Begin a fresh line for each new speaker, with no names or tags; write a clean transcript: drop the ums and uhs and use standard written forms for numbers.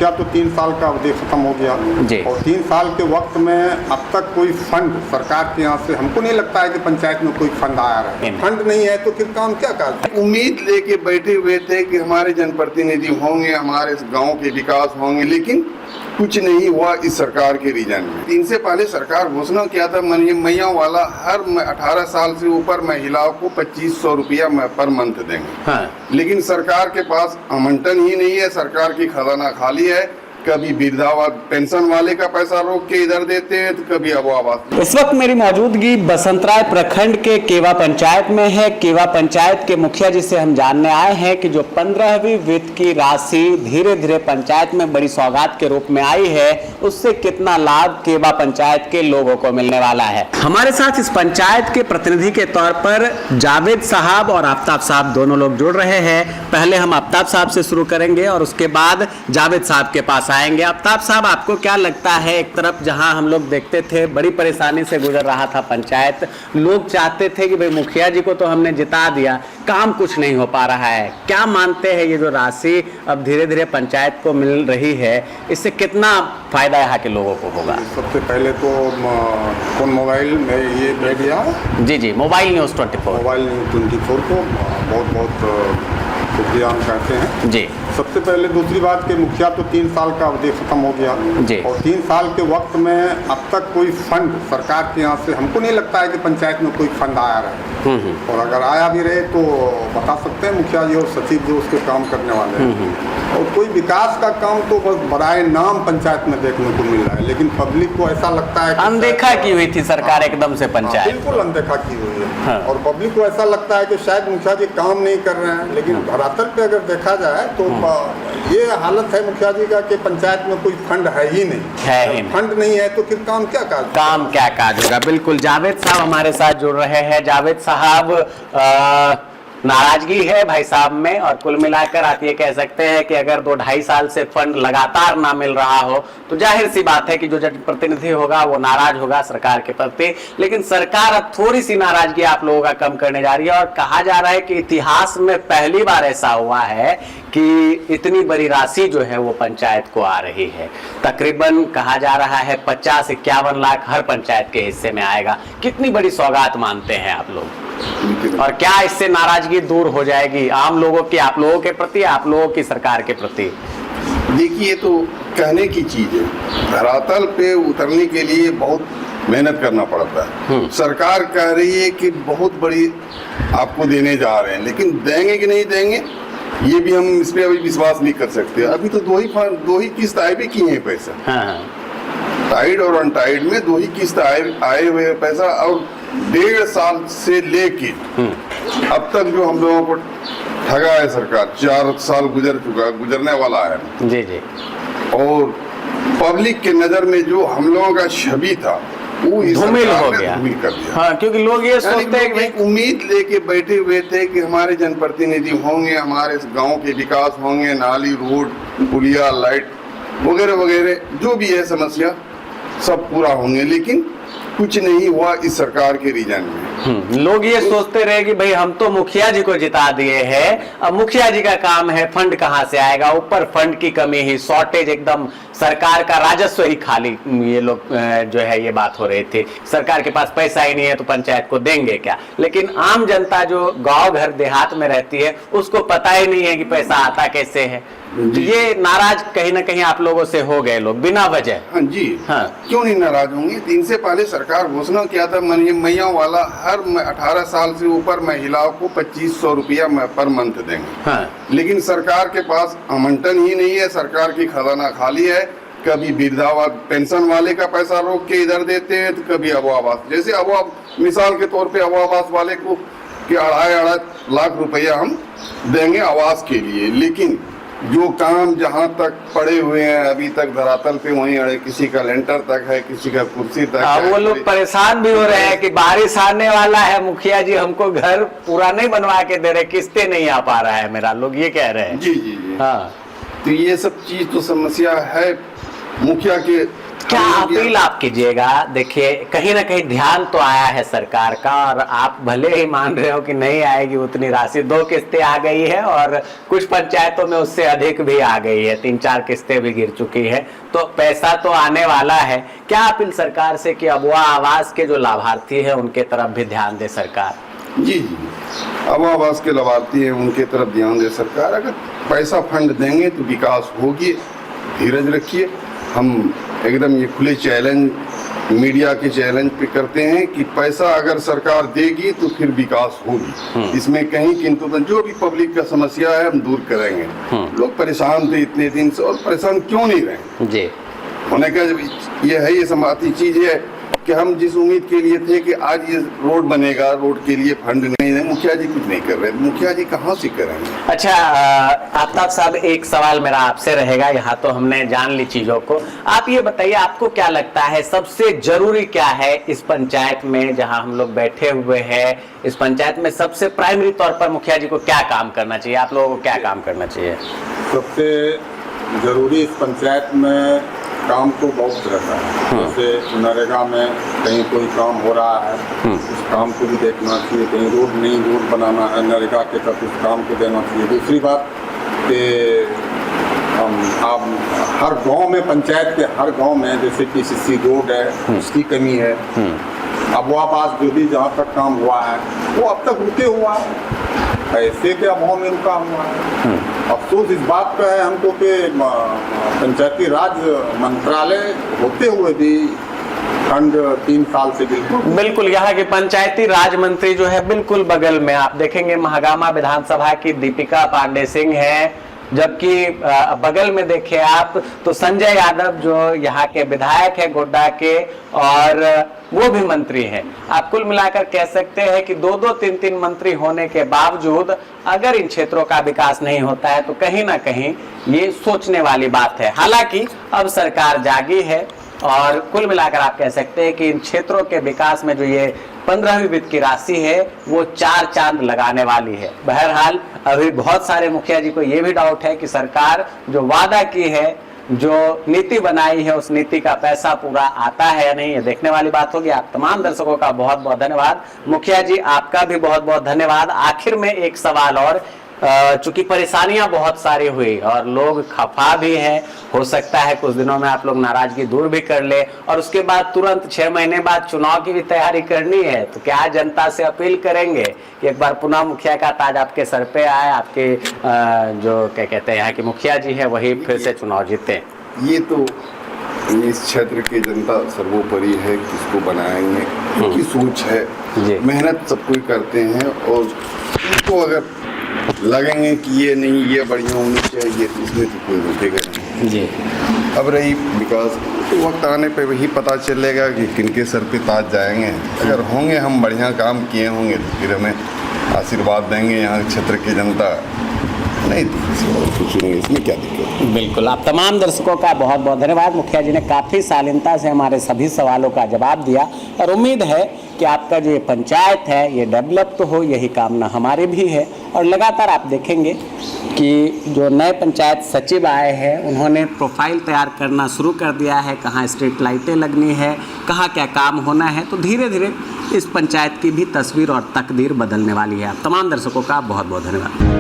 मुखिया तो 3 साल का अवधि खत्म हो गया
जी।
और 3 साल के वक्त में अब तक कोई फंड सरकार के यहाँ से हमको नहीं लगता है कि पंचायत में कोई फंड आया है। फंड नहीं है तो फिर काम क्या कर।
उम्मीद लेके बैठे हुए थे कि हमारे जनप्रतिनिधि होंगे, हमारे गांव के विकास होंगे, लेकिन कुछ नहीं हुआ इस सरकार के रीजन में। इनसे पहले सरकार घोषणा किया था मैया वाला हर 18 साल से ऊपर महिलाओं को 2500 रुपया पर मंथ देंगे।
हाँ।
लेकिन सरकार के पास आवंटन ही नहीं है, सरकार की खजाना खाली है। कभी वृद्धा पेंशन वाले का पैसा रोक के इधर देते हैं तो कभी अब आवास।
इस वक्त मेरी मौजूदगी बसंतराय प्रखंड के केवा पंचायत में है। केवा पंचायत के मुखिया जी से हम जानने आए हैं कि जो 15वीं वित्त की राशि धीरे धीरे पंचायत में बड़ी सौगात के रूप में आई है, उससे कितना लाभ केवा पंचायत के लोगों को मिलने वाला है। हमारे साथ इस पंचायत के प्रतिनिधि के तौर पर जावेद साहब और आफ्ताब साहब दोनों लोग जुड़ रहे हैं। पहले हम आफ्ताब साहब से शुरू करेंगे और उसके बाद जावेद साहब के पास आएंगे। आफ्ताब साहब, आपको क्या लगता है, एक तरफ जहां हम लोग देखते थे बड़ी परेशानी से गुजर रहा था पंचायत, लोग चाहते थे कि भाई मुखिया जी को तो हमने जिता दिया, काम कुछ नहीं हो पा रहा है, क्या मानते हैं ये जो राशि अब धीरे धीरे पंचायत को मिल रही है, इससे कितना फायदा यहाँ के लोगों को होगा?
सबसे पहले तो कौन मोबाइल में ये मीडिया
जी मोबाइल न्यूज़ 24
मोबाइल न्यूज़ 24 को बहुत बहुत शुक्रिया हम कहते हैं
जी।
सबसे पहले दूसरी बात कि मुखिया तो 3 साल का अवधि खत्म हो गया
जी।
और 3 साल के वक्त में अब तक कोई फंड सरकार के यहाँ से हमको नहीं लगता है कि पंचायत में कोई फंड आया रहे। और अगर आया भी रहे तो बता सकते हैं मुखिया जी और सचिव जो उसके काम करने वाले हैं। और कोई विकास का काम तो बस बराए नाम पंचायत में देखने को मिल रहा है, लेकिन पब्लिक को ऐसा लगता है
अनदेखा की हुई थी सरकार एकदम से पंचायत।
बिल्कुल अनदेखा की हुई है।
हाँ।
और पब्लिक को ऐसा लगता है कि शायद मुखिया जी काम नहीं कर रहे हैं, लेकिन धरातल पे अगर देखा जाए तो ये हालत है मुखिया जी का कि पंचायत में कोई फंड है ही नहीं। फंड नहीं है तो फिर काम क्या काज
होगा। बिल्कुल, जावेद साहब हमारे साथ जुड़ रहे हैं। जावेद साहब, नाराजगी है भाई साहब में, और कुल मिलाकर आप ये कह सकते हैं कि अगर 2-2.5 साल से फंड लगातार ना मिल रहा हो तो जाहिर सी बात है कि जो जनप्रतिनिधि होगा वो नाराज होगा सरकार के प्रति। लेकिन सरकार अब थोड़ी सी नाराजगी आप लोगों का कम करने जा रही है और कहा जा रहा है कि इतिहास में पहली बार ऐसा हुआ है कि इतनी बड़ी राशि जो है वो पंचायत को आ रही है। तकरीबन कहा जा रहा है 50-51 लाख हर पंचायत के हिस्से में आएगा। कितनी बड़ी सौगात मानते हैं आप लोग, और क्या इससे नाराजगी दूर हो जाएगी आम लोगों की, आप लोगों के प्रति, आप लोगों की सरकार के प्रति?
देखिए, तो कहने की चीज है, धरातल पे उतरने के लिए बहुत मेहनत करना पड़ता है। सरकार कह रही है कि बहुत बड़ी आपको देने जा रहे हैं, लेकिन देंगे कि नहीं देंगे ये भी हम इस पे अभी विश्वास नहीं कर सकते। अभी तो दो ही किस्त आए भी किए हैं पैसा। टाइड और अनटाइड में 2 ही किस्त आए हुए पैसा, और 1.5 साल से लेके अब तक जो हम लोगों को ठगा है सरकार, 4 साल गुजरने वाला है
जी।
और पब्लिक के नजर में जो हम लोगों का छवि था वो
धूमिल हो गया।
कर दिया।
हाँ, क्योंकि लोग ये सोचते हैं कि
उम्मीद लेके बैठे हुए थे कि हमारे जनप्रतिनिधि होंगे, हमारे गांव के विकास होंगे, नाली, रोड, पुलिया, लाइट वगैरह वगैरह जो भी है समस्या सब पूरा होंगे, लेकिन कुछ नहीं हुआ इस सरकार के रीजन में।
लोग ये सोचते रहे कि भाई हम तो मुखिया जी को जिता दिए हैं, अब मुखिया जी का काम है, फंड कहाँ से आएगा, ऊपर फंड की कमी ही, शॉर्टेज, एकदम सरकार का राजस्व ही खाली, ये लोग जो है ये बात हो रही थी, सरकार के पास पैसा ही नहीं है तो पंचायत को देंगे क्या। लेकिन आम जनता जो गांव घर देहात में रहती है उसको पता ही नहीं है कि पैसा आता कैसे है। ये नाराज कहीं ना कहीं आप लोगों से हो गए लोग बिना वजह।
हाँ जी।
हाँ,
क्यों नहीं नाराज होंगे? 3 से पहले सरकार घोषणा किया था मैया वाला हर 18 साल से ऊपर महिलाओं को 2500 रुपया पर मंथ देंगे। हाँ। लेकिन सरकार के पास आवंटन ही नहीं है, सरकार की खजाना खाली है। कभी वृद्धा पेंशन वाले का पैसा रोक के इधर देते हैं तो कभी अब आवास, जैसे अब मिसाल के तौर पे अब आवास वाले को कि 2.5 लाख रुपया हम देंगे आवास के लिए, लेकिन जो काम जहाँ तक पड़े हुए हैं अभी तक धरातल पे वहीं अड़े, किसी का लेंटर तक है, किसी का कुर्सी तक है।
वो लोग परेशान भी हो रहे हैं कि बारिश आने वाला है, मुखिया जी हमको घर पूरा नहीं बनवा के दे रहे, किस्तें नहीं आ पा रहा है मेरा, लोग ये कह रहे हैं।
जी जी जी।
हाँ,
तो ये सब चीज तो समस्या है मुखिया के
क्या अपील आप कीजिएगा? देखिए कहीं ना कहीं ध्यान तो आया है सरकार का, और आप भले ही मान रहे हो कि नहीं आएगी उतनी राशि, 2 किस्तें आ गई है और कुछ पंचायतों में उससे अधिक भी आ गई है, 3-4 किस्तें भी गिर चुकी है, तो पैसा तो आने वाला है। क्या अपील सरकार से कि अबुआ आवास के जो लाभार्थी है उनके तरफ भी ध्यान दे सरकार?
जी जी, अबुआ आवास के लाभार्थी हैं उनके तरफ ध्यान दे सरकार। अगर पैसा फंड देंगे तो विकास होगी, धीरज रखिए। हम एकदम ये खुले चैलेंज मीडिया के चैलेंज पे करते हैं कि पैसा अगर सरकार देगी तो फिर विकास होगी, इसमें कहीं किंतु जो भी पब्लिक का समस्या है हम दूर करेंगे। लोग परेशान थे इतने दिन से, और परेशान क्यों नहीं रहे
जी,
होने का ये है, ये समाती चीज है कि हम जिस उम्मीद के लिए थे कि आज ये रोड बनेगा, रोड के लिए फंड नहीं है, मुखिया जी कुछ नहीं कर रहे, मुखिया जी कहाँ से करेंगे?
अच्छा आफ्ताब साहब, एक सवाल मेरा आपसे रहेगा, यहाँ तो हमने जान ली चीजों को, आप ये बताइए आपको क्या लगता है सबसे जरूरी क्या है इस पंचायत में जहाँ हम लोग बैठे हुए हैं, इस पंचायत में सबसे प्राइमरी तौर पर मुखिया जी को क्या काम करना चाहिए, आप लोगों को क्या काम करना चाहिए?
सबसे जरूरी इस पंचायत में काम तो बहुत रहता है, जैसे नरेगा में कहीं कोई काम हो रहा है उस काम को भी देखना चाहिए, कहीं रोड नहीं रोड बनाना है नरेगा के तहत उस काम को देना चाहिए। दूसरी बात कि हम हर गांव में, पंचायत के हर गांव में जैसे कि सीसी रोड है उसकी कमी है, अबुआ आवास जो भी जहाँ तक काम हुआ है वो अब तक रुके हुआ है, पैसे के अभाव में रुका हुआ है। अफसोस इस बात का है हमको कि पंचायती राज मंत्रालय होते हुए भी फंड 3 साल से
बिल्कुल यहाँ के पंचायती राज मंत्री जो है बिल्कुल बगल में, आप देखेंगे महागामा विधानसभा की दीपिका पांडे सिंह है, जबकि बगल में देखिए आप तो संजय यादव जो यहाँ के विधायक है गोड्डा के, और वो भी मंत्री हैं। आप कुल मिलाकर कह सकते हैं कि 2-2, 3-3 मंत्री होने के बावजूद अगर इन क्षेत्रों का विकास नहीं होता है तो कहीं ना कहीं ये सोचने वाली बात है। हालांकि अब सरकार जागी है और कुल मिलाकर आप कह सकते हैं कि इन क्षेत्रों के विकास में जो ये 15वीं वित्त की राशि है वो 4 चांद लगाने वाली है। बहरहाल अभी बहुत सारे मुखिया जी को ये भी डाउट है कि सरकार जो वादा की है, जो नीति बनाई है, उस नीति का पैसा पूरा आता है या नहीं, ये देखने वाली बात होगी। आप तमाम दर्शकों का बहुत बहुत धन्यवाद। मुखिया जी आपका भी बहुत बहुत धन्यवाद। आखिर में एक सवाल और, चूंकि परेशानियां बहुत सारी हुई और लोग खफा भी हैं, हो सकता है कुछ दिनों में आप लोग नाराजगी दूर भी कर ले और उसके बाद तुरंत 6 महीने बाद चुनाव की भी तैयारी करनी है, तो क्या जनता से अपील करेंगे कि एक बार पुनः मुखिया का ताज आपके सर पे आए, आपके जो क्या कहते हैं यहाँ के मुखिया जी है वही फिर से चुनाव जीते?
ये तो इस क्षेत्र की जनता सर्वोपरि है, किसको बनाएंगे उनकी सोच है, मेहनत सब कोई करते हैं और उनको अगर लगेंगे कि ये नहीं ये बढ़िया होनी चाहिए तो इसमें तो कोई रुकेगा नहीं जी। अब रही विकास, तो वक्त आने पे वही पता चलेगा कि किनके सर पे ताज जाएंगे। अगर होंगे हम बढ़िया काम किए होंगे तो फिर हमें आशीर्वाद देंगे यहाँ क्षेत्र की जनता, नहीं तो कुछ नहीं, इसमें क्या दिक्कत।
बिल्कुल, आप तमाम दर्शकों का बहुत बहुत धन्यवाद। मुखिया जी ने काफ़ी शालीनता से हमारे सभी सवालों का जवाब दिया और उम्मीद है कि आपका जो ये पंचायत है ये डेवलप तो हो, यही कामना हमारी भी है। और लगातार आप देखेंगे कि जो नए पंचायत सचिव आए हैं उन्होंने प्रोफाइल तैयार करना शुरू कर दिया है, कहाँ स्ट्रीट लाइटें लगनी है, कहाँ क्या काम होना है, तो धीरे धीरे इस पंचायत की भी तस्वीर और तकदीर बदलने वाली है। आप तमाम दर्शकों का बहुत बहुत धन्यवाद।